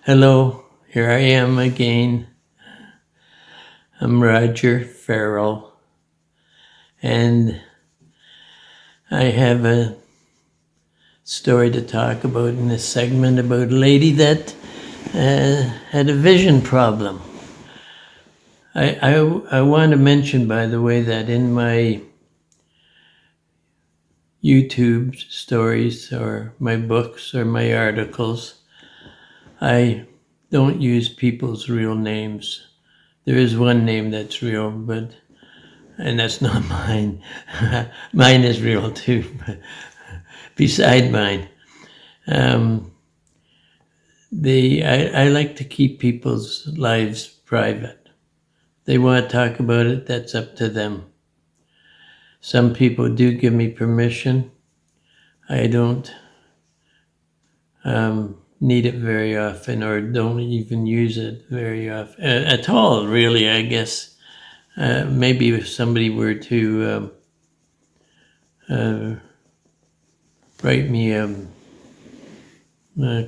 Hello, here I am again. I'm Roger Farrell, and I have a story to talk about in this segment about a lady that had a vision problem. I want to mention, by the way, that in my YouTube stories or my books or my articles, I don't use people's real names. There is one name that's real, and that's not mine. Mine is real too, but beside mine. I like to keep people's lives private. They want to talk about it, that's up to them. Some people do give me permission. I don't need it very often, or don't even use it very often at all, really, I guess. Maybe if somebody were to write me a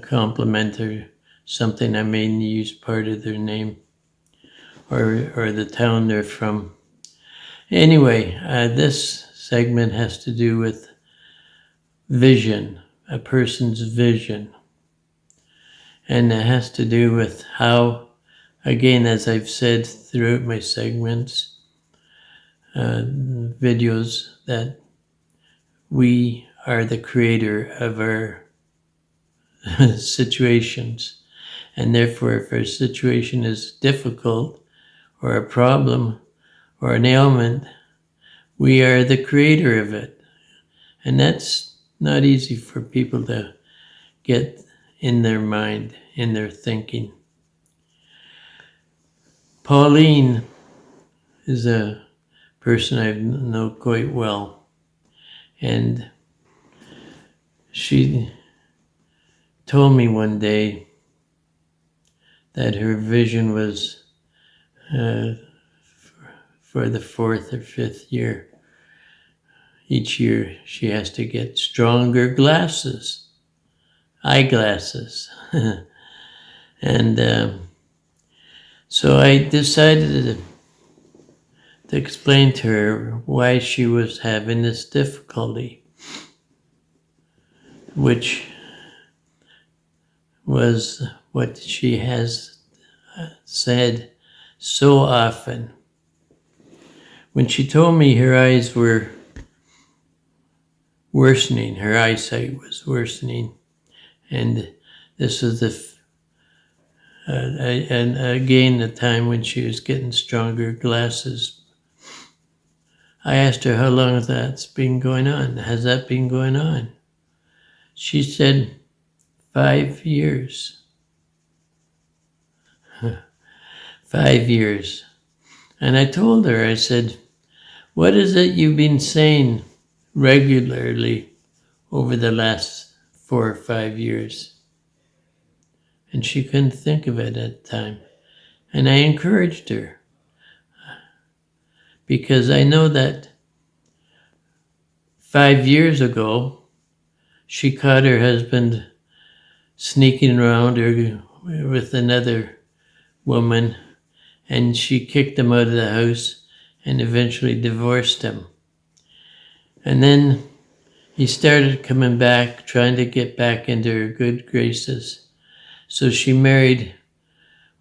compliment or something, I may use part of their name or the town they're from. Anyway, this segment has to do with vision, a person's vision. And it has to do with how, again, as I've said throughout my segments, videos, that we are the creator of our situations. And therefore, if our situation is difficult or a problem or an ailment, we are the creator of it. And that's not easy for people to get in their mind, in their thinking. Pauline is a person I know quite well, and she told me one day that her vision was for the fourth or fifth year. Each year she has to get stronger glasses, eyeglasses. And so I decided to explain to her why she was having this difficulty, which was what she has said so often. When she told me her eyes were worsening, her eyesight was worsening, and this was and again the time when she was getting stronger glasses. I asked her how long that's been going on. Has that been going on? She said 5 years. 5 years. And I told her, I said, what is it you've been saying regularly over the last 4 or 5 years? And she couldn't think of it at the time. And I encouraged her, because I know that 5 years ago, she caught her husband sneaking around her with another woman, and she kicked him out of the house and eventually divorced him. And then he started coming back, trying to get back into her good graces. So she married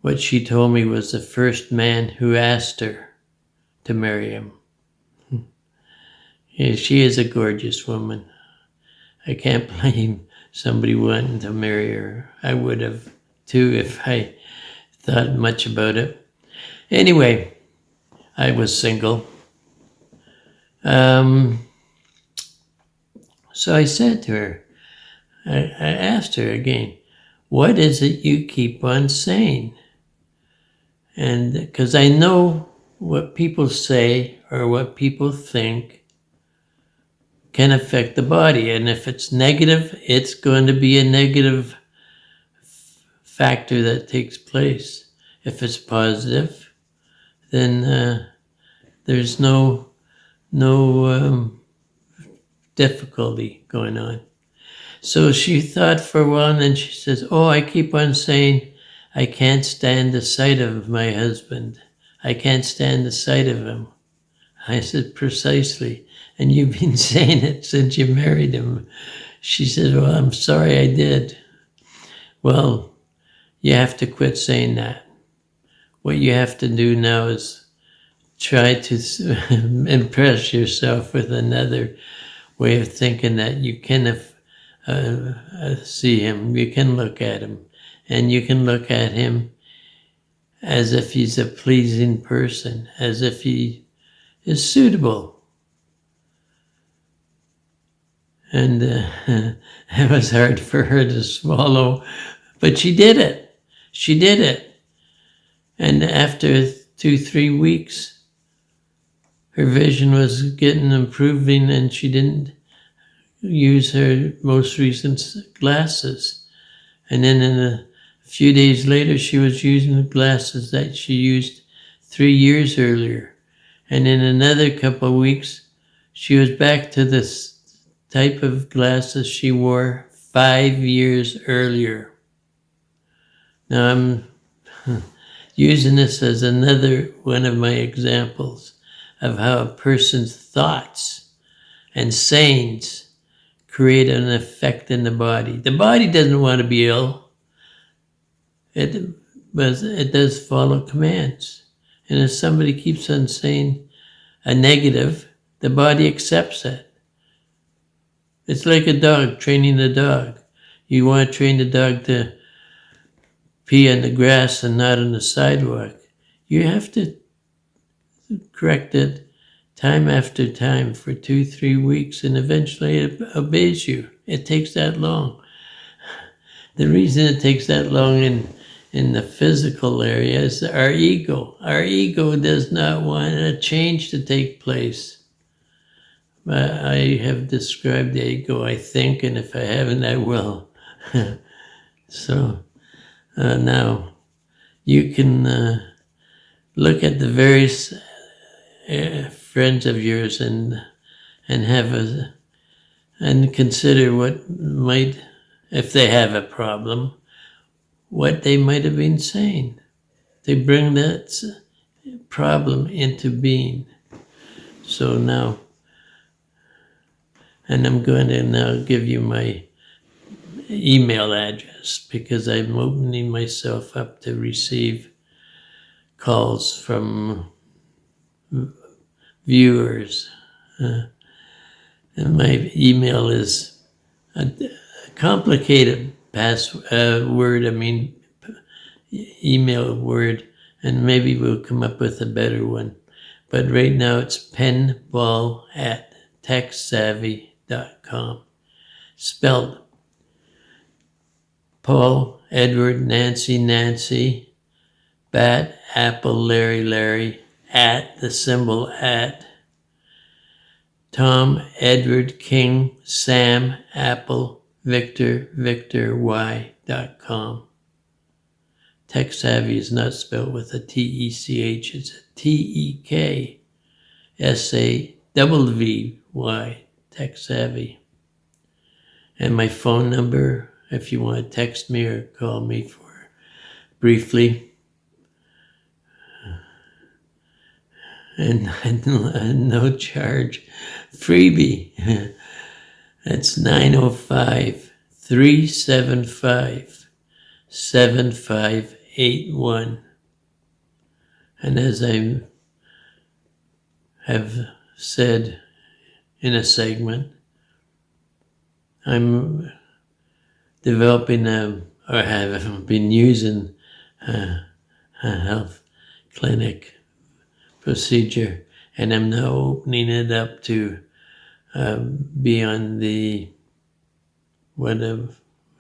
what she told me was the first man who asked her to marry him. Yeah, she is a gorgeous woman. I can't blame somebody wanting to marry her. I would have too if I thought much about it. Anyway, I was single. So I said to her, I asked her again, what is it you keep on saying? And because I know what people say or what people think can affect the body. And if it's negative, it's going to be a negative factor that takes place. If it's positive, then there's no difficulty going on. So she thought for a while, and then she says, I keep on saying I can't stand the sight of my husband. I can't stand the sight of him. I said, precisely. And you've been saying it since you married him. She said, well, I'm sorry I did. Well, you have to quit saying that. What you have to do now is try to impress yourself with another way of thinking that you can see him, you can look at him, and you can look at him as if he's a pleasing person, as if he is suitable. And it was hard for her to swallow, but she did it. She did it. And after 2-3 weeks, her vision was getting improving, and she didn't use her most recent glasses. And then in a few days later, she was using the glasses that she used 3 years earlier. And in another couple of weeks, she was back to this type of glasses she wore 5 years earlier. Now I'm using this as another one of my examples of how a person's thoughts and sayings create an effect in the body. The body doesn't want to be ill. It does follow commands. And if somebody keeps on saying a negative, the body accepts it. It's like a dog, training the dog. You want to train the dog to pee on the grass and not on the sidewalk. You have to correct it time after time for 2-3 weeks, and eventually it obeys you. It takes that long. The reason it takes that long in the physical area is our ego. Our ego does not want a change to take place. I have described the ego, I think, and if I haven't, I will. So now you can look at the various friends of yours and consider what might, if they have a problem, what they might have been saying. They bring that problem into being. So now, and I'm going to now give you my email address because I'm opening myself up to receive calls from viewers. And my email is a complicated email word, and maybe we'll come up with a better one. But right now it's penball@techsavvy.com. Spelled Paul, Edward, Nancy, Bat, Apple, Larry, @ Tom, Edward, King, Sam, Apple, Victor, Y.com. Tech Savvy is not spelled with a TECH, it's a TEKSAVVY, Tech Savvy. And my phone number, if you want to text me or call me for briefly, and no charge, freebie. That's 905-375-7581. And as I have said in a segment, I'm developing or have been using a health clinic procedure, and I'm now opening it up to be on the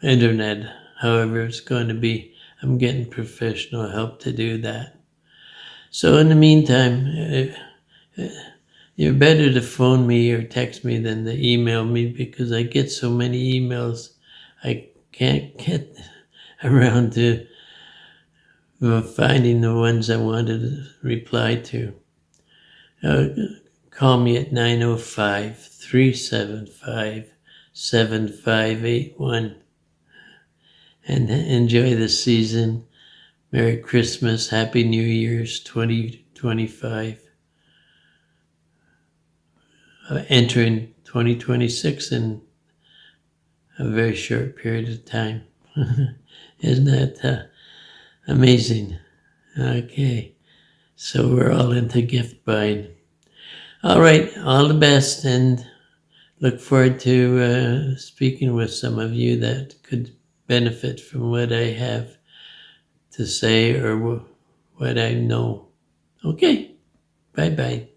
internet, however it's going to be. I'm getting professional help to do that. So in the meantime, you're better to phone me or text me than to email me, because I get so many emails I can't get around to finding the ones I wanted to reply to. Call me at 905-375-7581 and enjoy the season Merry Christmas, Happy New Year's 2025. Entering 2026 in a very short period of time. Isn't that amazing? Okay, so we're all into gift buying. All right, all the best, and look forward to speaking with some of you that could benefit from what I have to say or what I know. Okay, bye-bye.